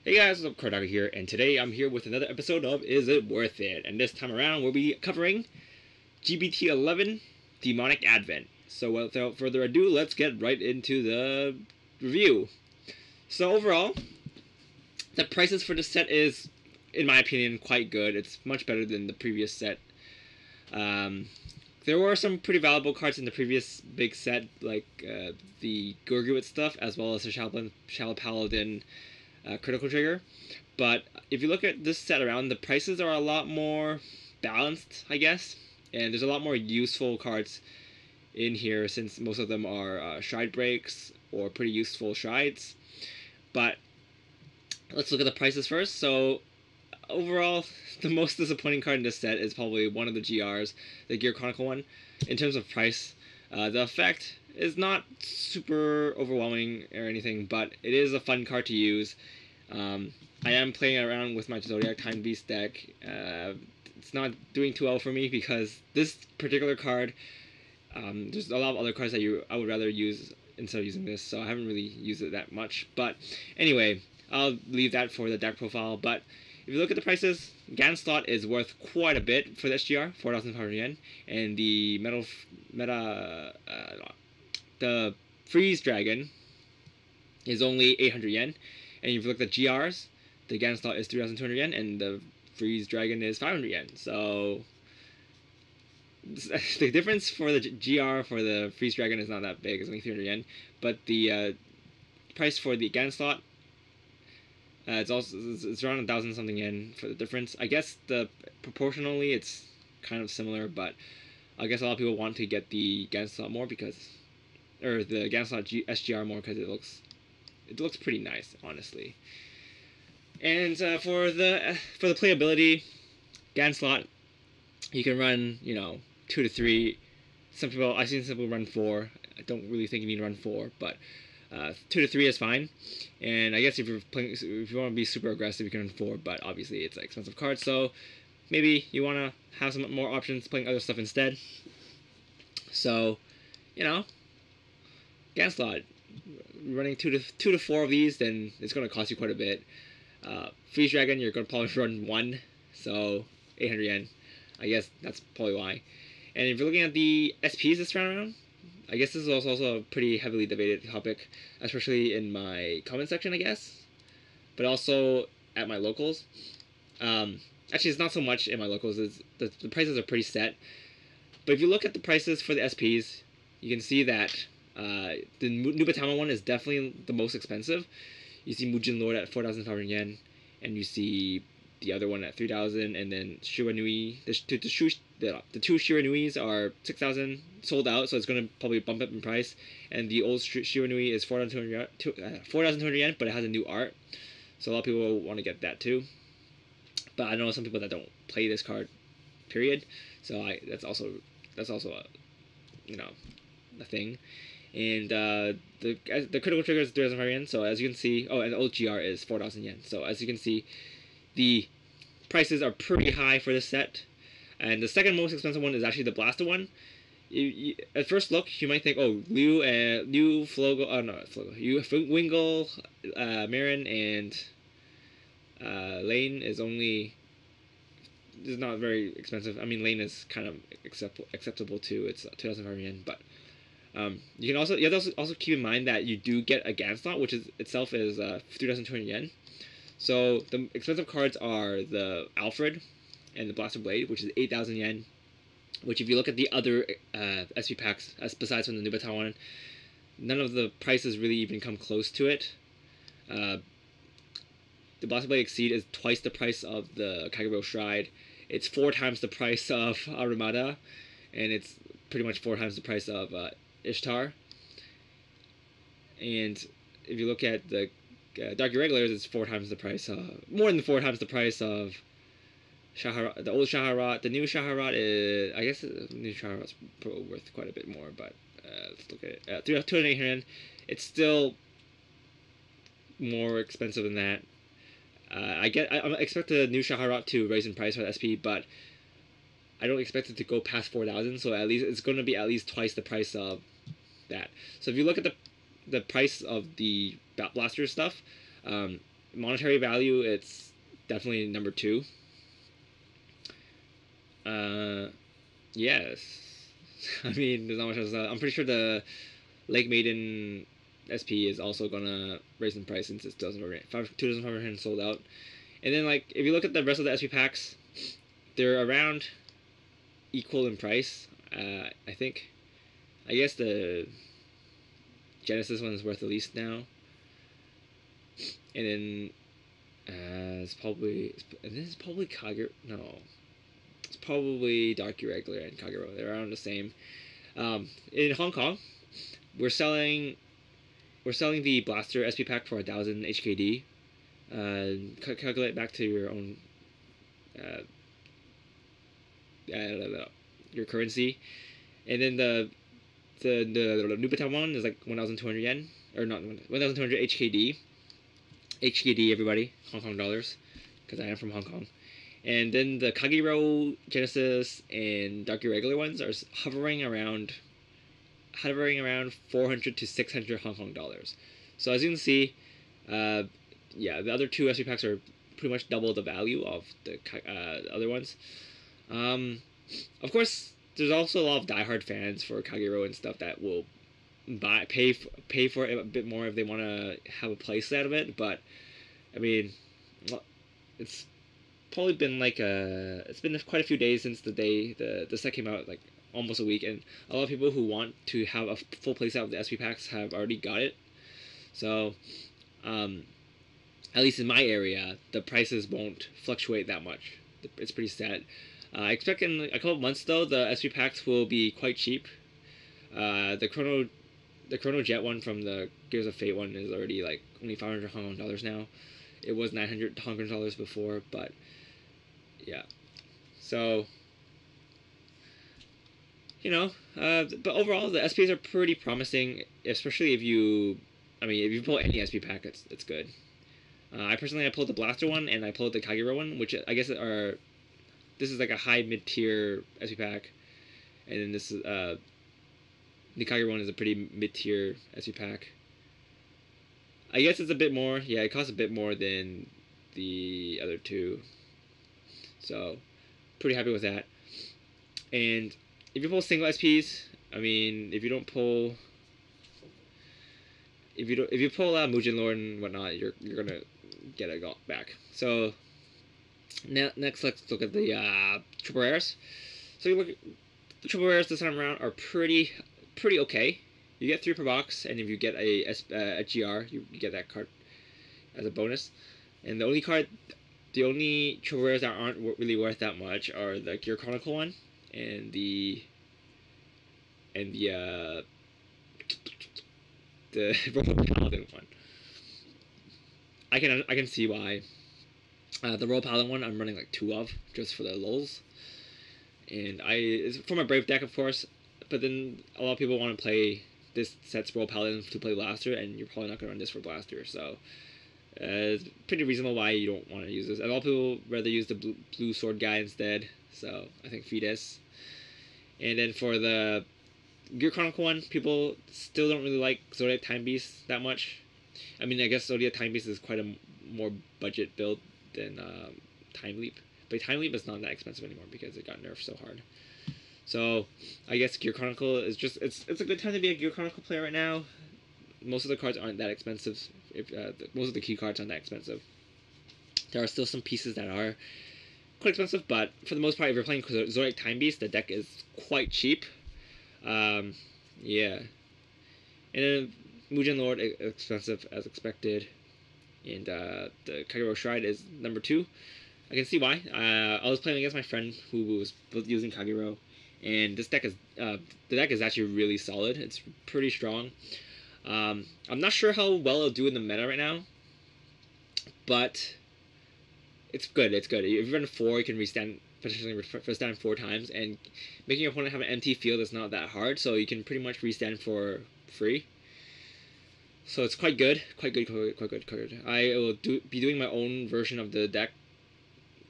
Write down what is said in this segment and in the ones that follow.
Hey guys, what's up? Cardaka here, and today I'm here with another episode of Is It Worth It? And this time around, we'll be covering G-BT11 Demonic Advent. So without further ado, let's get right into the review. So overall, the prices for this set is, in my opinion, quite good. It's much better than the previous set. There were some pretty valuable cards in the previous big set, like the Gorguit stuff, as well as the Shallow Paladin critical trigger. But if you look at this set around, the prices are a lot more balanced, I guess, and there's a lot more useful cards in here since most of them are Shrine breaks or pretty useful shrines. But let's look at the prices first. So overall, the most disappointing card in this set is probably one of the GRs, the Gear Chronicle one. In terms of price, the effect is not super overwhelming or anything, but it is a fun card to use. I am playing around with my Zodiac Time Beast deck. It's not doing too well for me because this particular card, there's a lot of other cards that I would rather use instead of using this, so I haven't really used it that much. But anyway, I'll leave that for the deck profile. But if you look at the prices, Gan slot is worth quite a bit for the SGR, 4,500 yen, and the the Freeze Dragon is only 800 yen. And if you look at the GRs, the Gan slot is 3,200 yen, and the Freeze Dragon is 500 yen. So the difference for the GR for the Freeze Dragon is not that big. It's only 300 yen, but the price for the Gan slot, it's around 1,000 something yen for the difference. I guess proportionally it's kind of similar, but I guess a lot of people want to get the Gan slot more or the Gan slot SGR more because it looks pretty nice, honestly. And for the playability, Gan slot, you can run 2 to 3. I've seen some people run 4. I don't really think you need to run 4, but 2 to 3 is fine. And I guess if you want to be super aggressive, you can run 4. But obviously, it's an expensive card, so maybe you want to have some more options playing other stuff instead. So, Gan slot, running 2 to 4 of these, then it's going to cost you quite a bit. Freeze Dragon, you're going to probably run 1, so 800 yen. I guess that's probably why. And if you're looking at the SPs this round around, I guess this is also a pretty heavily debated topic, especially in my comment section, I guess, but also at my locals. Actually, it's not so much in my locals. The prices are pretty set. But if you look at the prices for the SPs, you can see that the Nubatama one is definitely the most expensive. You see Mujin Lord at 4,500 yen, and you see the other one at 3,000, and then Shiranui. The two Shiranuis are 6,000 sold out, so it's going to probably bump up in price. And the old Shiranui is 4,200 yen, but it has a new art, so a lot of people want to get that too. But I know some people that don't play this card, period. So that's also a thing. And the critical trigger is 3,500 yen. So as you can see, and the old GR is 4,000 yen. So as you can see, the prices are pretty high for this set. And the second most expensive one is actually the Blaster one. At first look, you might think, oh, Wingle, Marin, and Lane is not very expensive. I mean, Lane is kind of acceptable too. It's 2,500 yen, but you have to also keep in mind that you do get a Gan slot, which itself is 3,200 yen. So the expensive cards are the Alfred and the Blaster Blade, which is 8,000 yen. Which, if you look at the other SP packs, besides from the Nubatama one, none of the prices really even come close to it. The Blaster Blade Exceed is twice the price of the Kagero Shrine. It's 4 times the price of Armada, and it's pretty much 4 times the price of Ishtar. And if you look at the Dark Irregulars, it's 4 times the price. More than 4 times the price of Shaharat. The old Shaharat. The new Shaharat is, I guess, the new Shaharat's probably worth quite a bit more. But let's look at it. 2,800 yen. It's still more expensive than that. I expect the new Shaharat to raise in price for the SP, but I don't expect it to go past 4,000. So at least it's going to be at least twice the price of that. So if you look at the price of the Blaster stuff, monetary value, it's definitely number 2. Yes. I mean, there's not much else. I'm pretty sure the Lake Maiden SP is also gonna raise in price since it's 2,500 sold out. And then, like, if you look at the rest of the SP packs, they're around equal in price. I think. I guess the Genesis one is worth the least now. And then it's probably Kagero. No, it's probably Dark Irregular and Kagero. They're around the same. In Hong Kong, we're selling the Blaster SP pack for 1,000 HKD. Calculate back to your own your currency, and then the Nubitan one is like 1,200 yen, or not 1,200 HKD. HKD, everybody, Hong Kong dollars, because I am from Hong Kong. And then the Kagero, Genesis, and Dark Irregular ones are hovering around 400 to 600 Hong Kong dollars. So as you can see, yeah, the other 2 SP packs are pretty much double the value of the other ones. Of course, there's also a lot of diehard fans for Kagero and stuff that will pay for it a bit more if they want to have a playset out of it. But I mean, it's probably been like it's been quite a few days since the set came out, like almost a week, and a lot of people who want to have a full playset of the SP packs have already got it. So, at least in my area, the prices won't fluctuate that much. It's pretty set. I expect in a couple of months though, the SP packs will be quite cheap. The Chrono Jet one from the Gears of Fate one is already like only 500 Hong Kong dollars now. It was 900 Hong Kong dollars before, but yeah. So, you know, but overall the SPs are pretty promising, especially if you pull any SP pack, it's good. I pulled the Blaster one and I pulled the Kagero one, which I guess this is like a high mid-tier SP pack, and then this is the Kagero one is a pretty mid-tier SP pack. I guess it's a bit more. Yeah, it costs a bit more than the other 2. So, pretty happy with that. And if you pull single SPs, I mean, if you pull Mugen Lord and whatnot, you're gonna get a Gawk back. So now next, let's look at the triple rares. So you look at the triple rares this time around are pretty okay. You get 3 per box, and if you get a GR, you get that card as a bonus. And the only triple rares that aren't really worth that much are the Gear Chronicle one and the Royal Paladin one. I can see why. The Royal Paladin one I'm running like 2 of just for the lulz, and it's for my Brave deck, of course. But then a lot of people want to play this set's Royal Paladin to play Blaster, and you're probably not gonna run this for Blaster. So it's pretty reasonable why you don't want to use this. A lot of people rather use the blue sword guy instead. So I think Fides. And then for the Gear Chronicle one, people still don't really like Zodiac Time Beast that much. I mean, I guess Zodiac Time Beast is quite a more budget build than Time Leap. But Time Leap is not that expensive anymore because it got nerfed so hard. So I guess Gear Chronicle is just it's a good time to be a Gear Chronicle player right now. Most of the cards aren't that expensive. Most of the key cards aren't that expensive. There are still some pieces that are quite expensive, but for the most part, if you're playing Zodiac Time Beast, the deck is quite cheap. Yeah. And then Mugen Lord is expensive as expected, and the Kagero Shrine is number 2. I can see why. I was playing against my friend who was using Kagero, and this deck is the deck is actually really solid. It's pretty strong. I'm not sure how well it'll do in the meta right now, but it's good. It's good. If you run 4, you can potentially restand 4 times, and making your opponent have an empty field is not that hard, so you can pretty much restand for free. So it's quite good. Quite good. I will be doing my own version of the deck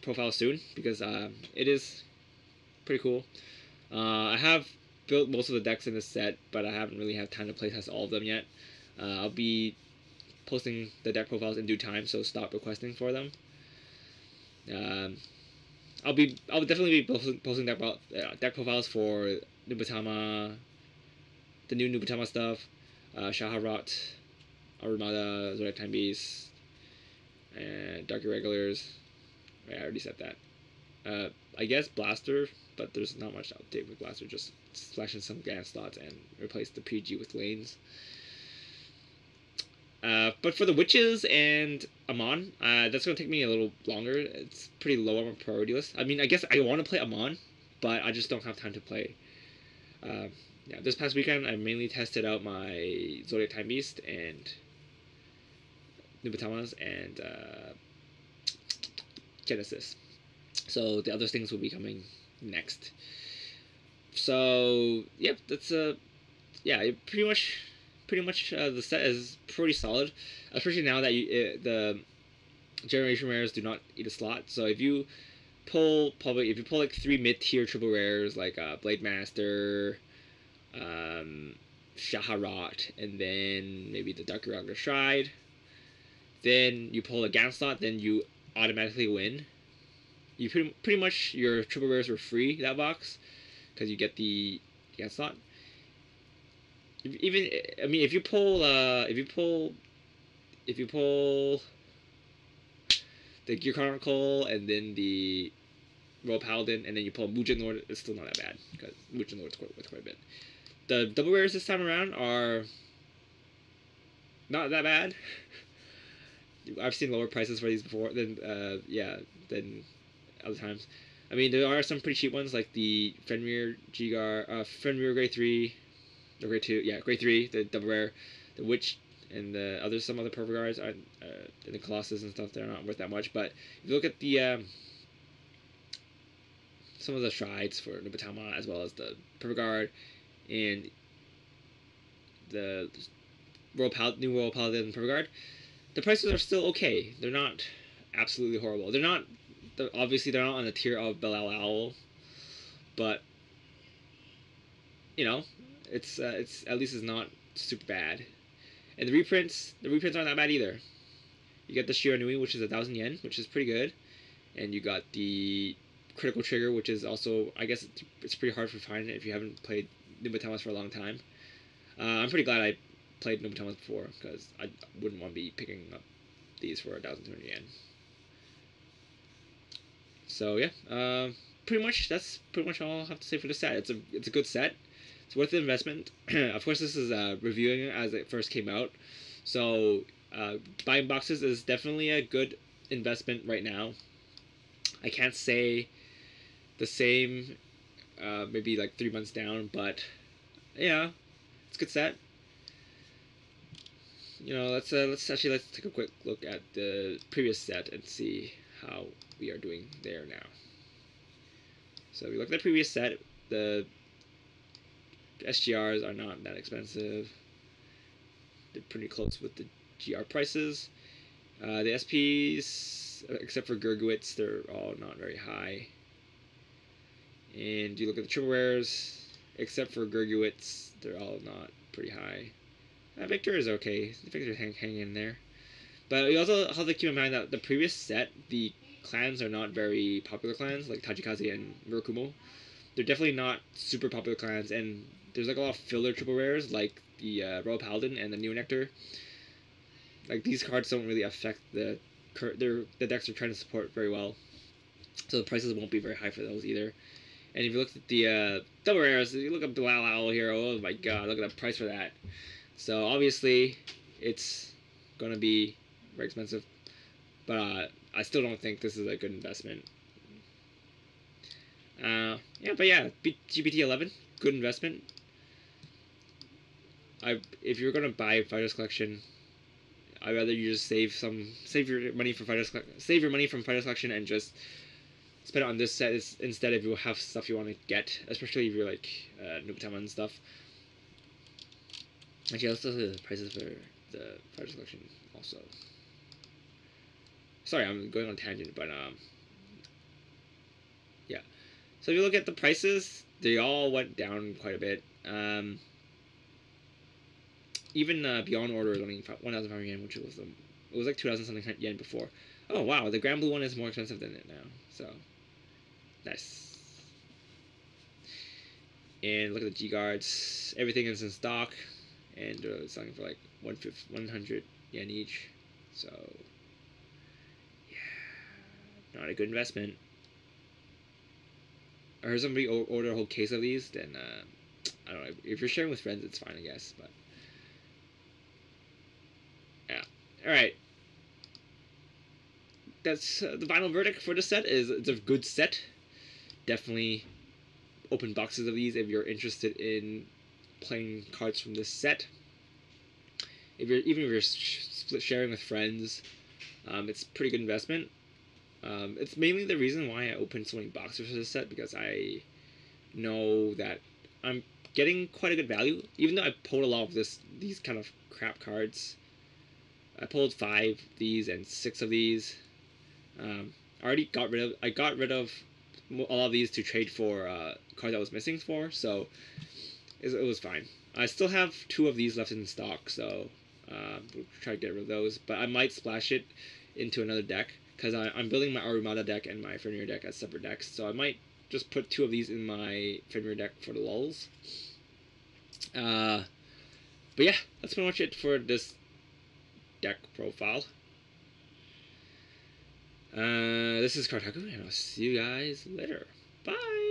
profile soon, because it is pretty cool. I have built most of the decks in this set, but I haven't really had time to playtest all of them yet. I'll be posting the deck profiles in due time, so stop requesting for them. I'll definitely be posting deck profiles for Nubatama, the new Nubatama stuff, Shaharat, Armada, Zodiac Time Beast, and Dark Irregulars. I already said that. I guess Blaster, but there's not much update with Blaster. Just slash in some gas slots and replace the PG with lanes. But for the Witches and Amon, that's going to take me a little longer. It's pretty low on my priority list. I mean, I guess I want to play Amon, but I just don't have time to play. Yeah, this past weekend, I mainly tested out my Zodiac Time Beast and Nubatamas and Genesis. So the other things will be coming next. So, yep, that's yeah, pretty much the set is pretty solid, especially now that the generation rares do not eat a slot. So if you pull like 3 mid-tier triple rares like Blade Master, Shaharat, and then maybe the Dark Irregular Stride, then you pull a GAN slot, then you automatically win. You pretty much your triple rares were free that box because you get the GAN slot. Even I mean, if you pull the Gear Chronicle and then the Royal Paladin and then you pull Mujin Lord, it's still not that bad because Mujin Lord's worth quite a bit. The double rares this time around are not that bad. I've seen lower prices for these before than other times. I mean, there are some pretty cheap ones like the Fenrir Fenrir Grade 3, or Grade 2, yeah, Grade 3, the double rare, the Witch, and some other Purple Guards, and the Colossus and stuff. They're not worth that much. But if you look at the some of the strides for Nubatama as well as the Purple Guard and the new Royal Paladin and Purple Guard, the prices are still okay. They're not absolutely horrible. Obviously they're not on the tier of Belial Owl, but you know, it's at least it's not super bad. And the reprints aren't that bad either. You get the Shiranui, which is 1,000 yen, which is pretty good, and you got the Critical Trigger, which is also, I guess it's pretty hard to find it if you haven't played Nubatamas for a long time. I'm pretty glad I played Nubatamas before because I wouldn't want to be picking up these for 1,200 yen. So yeah, that's pretty much all I have to say for this set. It's a good set. It's worth the investment. Of course, this is reviewing it as it first came out, so buying boxes is definitely a good investment right now. I can't say the same maybe like 3 months down, but yeah, it's a good set. You know, let's take a quick look at the previous set and see how we are doing there now. So we look at the previous set. The SGRs are not that expensive. They're pretty close with the GR prices. The SPs, except for Gurguitz, they're all not very high. And you look at the triple rares, except for Gurguitz, they're all not pretty high. Victor is okay. Victor's hanging in there. But you also have to keep in mind that the previous set, the clans are not very popular clans, like Tajikaze and Murakumo. They're definitely not super popular clans, and there's like a lot of filler triple rares, like the Royal Paladin and the Neo Nectar. Like, these cards don't really affect the decks they're trying to support very well, so the prices won't be very high for those either. And if you look at the double rares, you look at Belial Owl here, oh my god, look at the price for that. So obviously, it's gonna be very expensive, but I still don't think this is a good investment. Yeah, but yeah, G-BT11, good investment. If you're gonna buy Fighters Collection, I'd rather you just save your money from Fighters Collection and just spend it on this set instead if you have stuff you want to get, especially if you're like Nubutama and stuff. Actually, let's look at the prices for the Fighters Collection also. Sorry, I'm going on a tangent, but yeah. So if you look at the prices, they all went down quite a bit. even Beyond Order is only 1,500 yen, which was it was like 2,000 something yen before. Oh wow, the Grand Blue one is more expensive than it now. So nice. And look at the G guards. Everything is in stock, and it's selling for like 100 yen each. So yeah, not a good investment. I heard somebody order a whole case of these, then I don't know. If you're sharing with friends, it's fine, I guess. But yeah, all right. That's the final verdict for the set. Is it's a good set. Definitely open boxes of these if you're interested in playing cards from this set. Even if you're sharing with friends, it's a pretty good investment. It's mainly the reason why I opened so many boxes for this set, because I know that I'm getting quite a good value. Even though I pulled a lot of these kind of crap cards, I pulled 5 of these and 6 of these. I got rid of a lot of these to trade for cards I was missing for, so it was fine. I still have 2 of these left in stock, so we'll try to get rid of those. But I might splash it into another deck, because I'm building my Arumada deck and my Fenrir deck as separate decks, so I might just put 2 of these in my Fenrir deck for the lulz. But yeah, that's pretty much it for this deck profile. This is Kartaku, and I'll see you guys later. Bye!